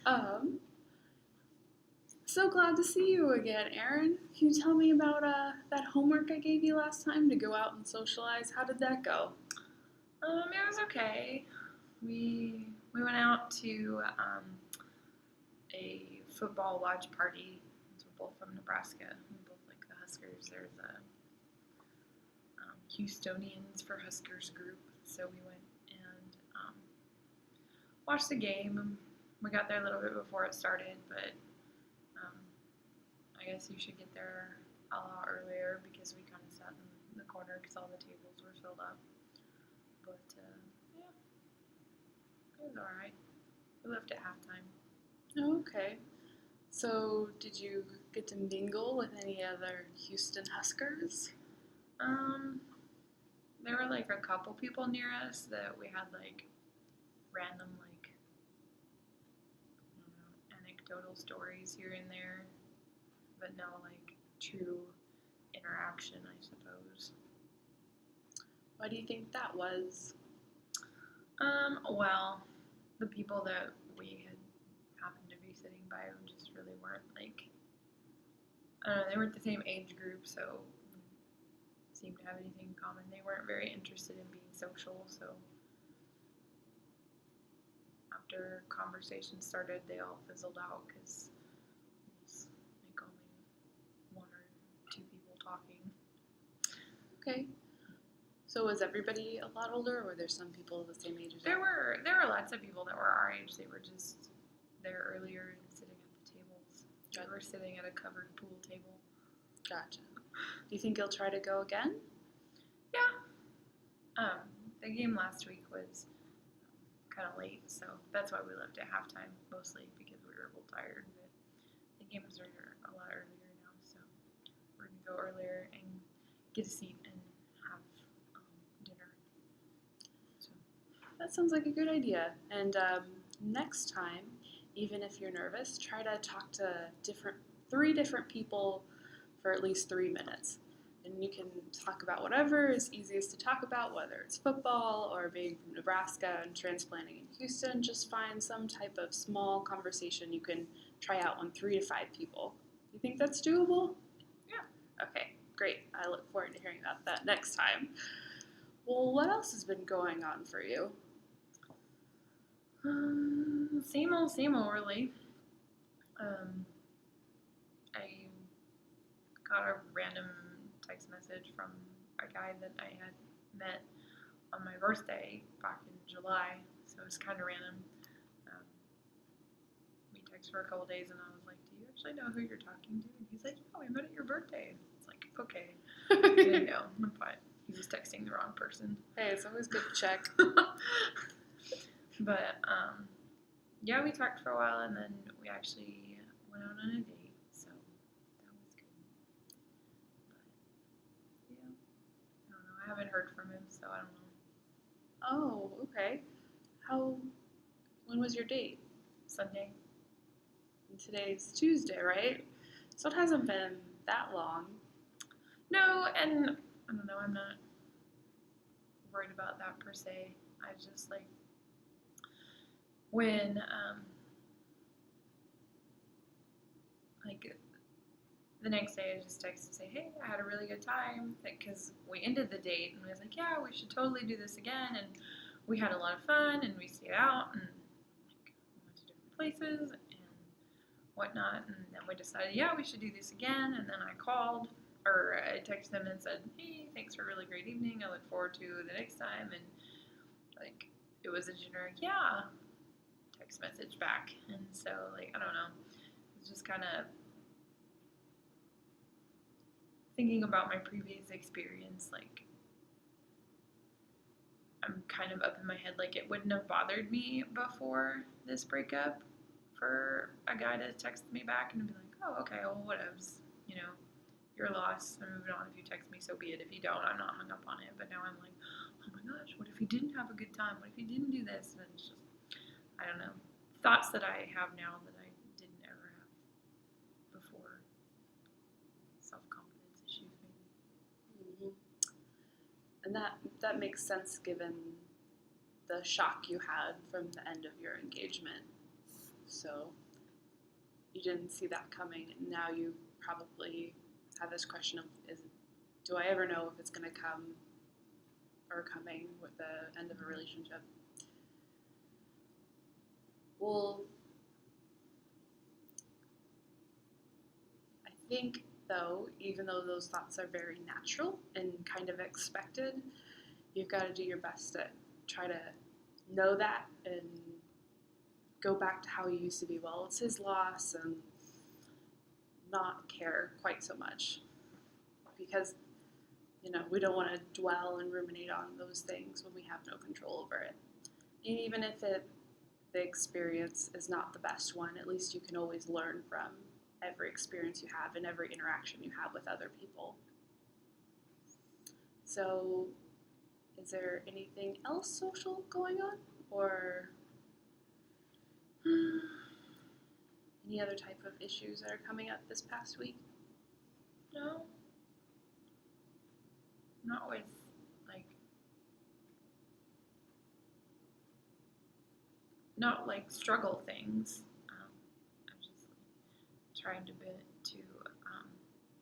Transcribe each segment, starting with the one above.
um, so glad to see you again, Erin. Can you tell me about that homework I gave you last time to go out and socialize? How did that go? It was okay. We went out to a football watch party. We're both from Nebraska. We both like the Huskers. There's a Houstonians for Huskers group, so we went and watched the game. We got there a little bit before it started, but um, I guess you should get there a lot earlier because we kind of sat in the corner because all the tables were filled up. But yeah, it was all right. We left at halftime. Oh, okay. So, did you get to mingle with any other Houston Huskers? Um, there were like a couple people near us that we had like random like I don't know, anecdotal stories here and there, but no like true interaction, I suppose. Why do you think that was? Well, the people that we had happened to be sitting by just really weren't like I don't know, they weren't the same age group, so seemed to have anything in common. They weren't very interested in being social, so after conversation started, they all fizzled out because it was like only one or two people talking. Okay. So was everybody a lot older, or were there some people the same age as you? There were lots of people that were our age. They were just there earlier and sitting at the tables. We were sitting at a covered pool table. Gotcha. Do you think you'll try to go again? Yeah. The game last week was kind of late, so that's why we left at halftime, mostly because we were both tired. But the games are a lot earlier now, so we're gonna go earlier and get a seat and have dinner. So That sounds like a good idea. And next time, even if you're nervous, try to talk to three different people for at least 3 minutes. And you can talk about whatever is easiest to talk about, whether it's football or being from Nebraska and transplanting in Houston. Just find some type of small conversation you can try out on 3 to 5 people. You think that's doable? yeah. Okay, great. I look forward to hearing about that next time. Well, what else has been going on for you? Same old, really. I got a random text message from a guy that I had met on my birthday back in July, so it was kind of random. We texted for a couple days, and I was like, "Do you actually know who you're talking to?" And he's like, "Yeah, we met at your birthday." It's like, okay, I didn't know, but he was texting the wrong person. Hey, it's always good to check. But yeah, we talked for a while, and then we actually went out on a date, so that was good. But yeah, I don't know. I haven't heard from him, so I don't know. Oh, okay. When was your date? Sunday. And today's Tuesday, right? So it hasn't been that long. No, and I don't know. I'm not worried about that per se. I just like when like the next day I just texted to say, hey, I had a really good time because we ended the date and I was like, yeah, we should totally do this again, and we had a lot of fun and we stayed out and like we went to different places and whatnot, and then we decided, yeah, we should do this again, and then I called or I texted them and said, hey, thanks for a really great evening, I look forward to the next time, and like it was a generic yeah text message back, and so like I don't know, it's just kind of thinking about my previous experience, like I'm kind of up in my head, like it wouldn't have bothered me before this breakup for a guy to text me back and be like, oh, okay, well, whatevs, you know, your loss, I'm moving on. If you text me, so be it. If you don't, I'm not hung up on it. But now I'm like, oh my gosh, what if he didn't have a good time? What if he didn't do this? And it's just, I don't know, thoughts that I have now that I didn't ever have before. Self-confidence issues, maybe. Mm-hmm. And that makes sense given the shock you had from the end of your engagement. So you didn't see that coming, and now you probably have this question of, do I ever know if it's going to come or coming with the end of a relationship? Well, I think, though, even though those thoughts are very natural and kind of expected, you've got to do your best to try to know that and go back to how you used to be. Well, it's his loss, and not care quite so much, because we don't want to dwell and ruminate on those things when we have no control over it. And even if the experience is not the best one, at least you can always learn from every experience you have and every interaction you have with other people. So, is there anything else social going on? Or any other type of issues that are coming up this past week? No. Not with, not struggle things. I'm just trying to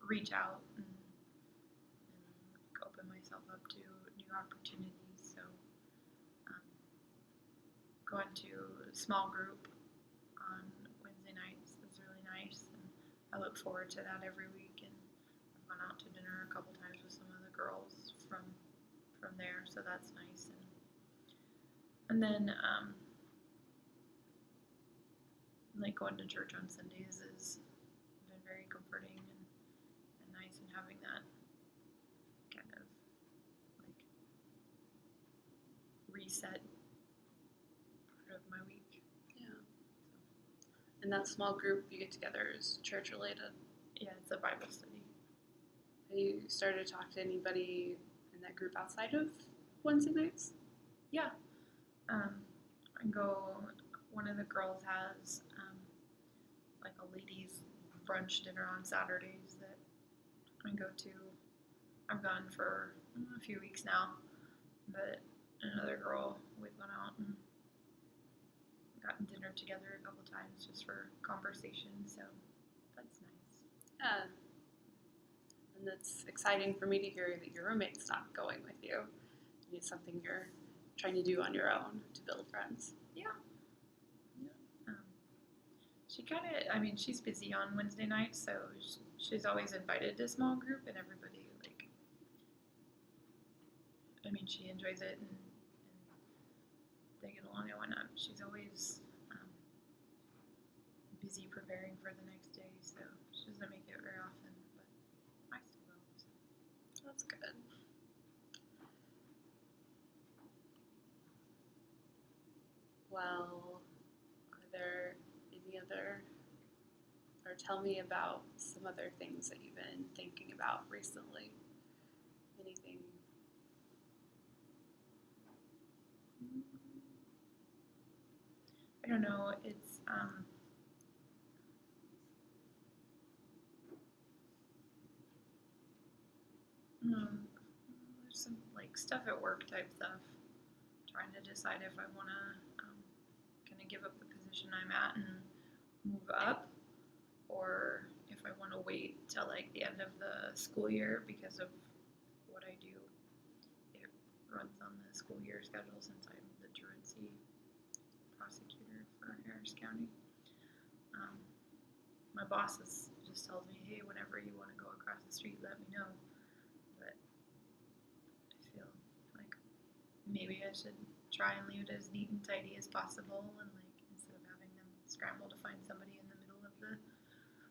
reach out and open myself up to new opportunities. So going to a small group on Wednesday nights is really nice, and I look forward to that every week. And I've gone out to dinner a couple times with some of the girls from there, so that's nice. And then going to church on Sundays has been very comforting and nice, and having that kind of reset part of my week. Yeah. And that small group you get together is church related? Yeah, it's a Bible study. Have you started to talk to anybody in that group outside of Wednesday nights? Yeah. One of the girls has a ladies' brunch dinner on Saturdays that I go to. I've gone for a few weeks now, but another girl, we've gone out and gotten dinner together a couple times just for conversation, so that's nice. Yeah. And it's exciting for me to hear that your roommate's not going with you. It's something you're trying to do on your own to build friends. Yeah. She she's busy on Wednesday nights, so she's always invited to small group, and everybody, she enjoys it, and they get along and whatnot. She's always busy preparing for the next day, so she doesn't make it very often, but I still go. So. That's good. Well, are there any other, or tell me about some other things that you've been thinking about recently? Anything? I don't know, it's there's some stuff at work type stuff, trying to decide if I want to kind of give up the position I'm at and move up, or if I want to wait till the end of the school year because of what I do. It runs on the school year schedule since I'm the truancy prosecutor for Harris County. My boss just tells me, hey, whenever you want to go across the street, let me know. But I feel like maybe I should try and leave it as neat and tidy as possible, and instead of having them scramble to find somebody in the middle of the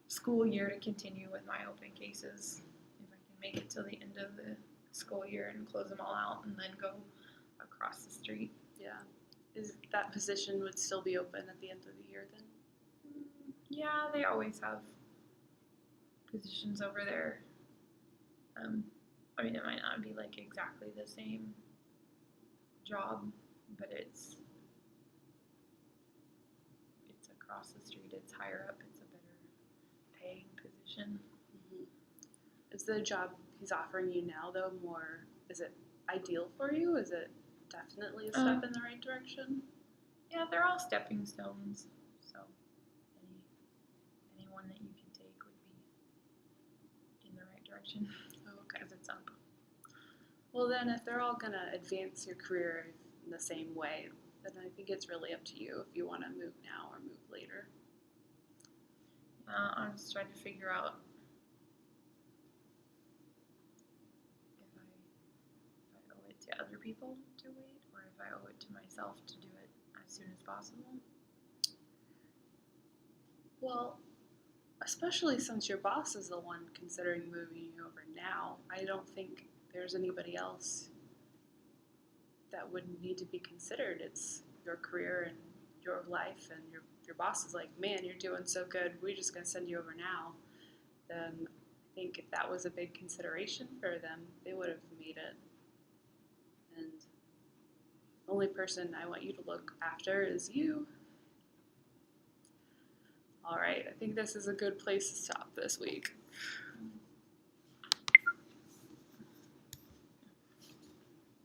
school year to continue with my open cases, if I can make it till the end of the school year and close them all out and then go across the street. Yeah. Is that position would still be open at the end of the year then? Yeah, they always have positions over there. It might not be exactly the same job, but it's across the street, it's higher up, it's a better paying position. Mm-hmm. Is the job he's offering you now, though, is it ideal for you? Is it definitely a step in the right direction. Yeah, they're all stepping stones. So any one that you can take would be in the right direction Oh, okay. because it's up. Well, then, if they're all gonna advance your career in the same way, then I think it's really up to you if you want to move now or move later. I'm just trying to figure out if I owe it to other people to wait, or if I owe it to myself to do it as soon as possible. Well, especially since your boss is the one considering moving you over now, I don't think there's anybody else that would need to be considered. It's your career and your life, and your boss is like, man, you're doing so good. We're just gonna send you over now. Then I think if that was a big consideration for them, they would have made it. And the only person I want you to look after is you. All right, I think this is a good place to stop this week.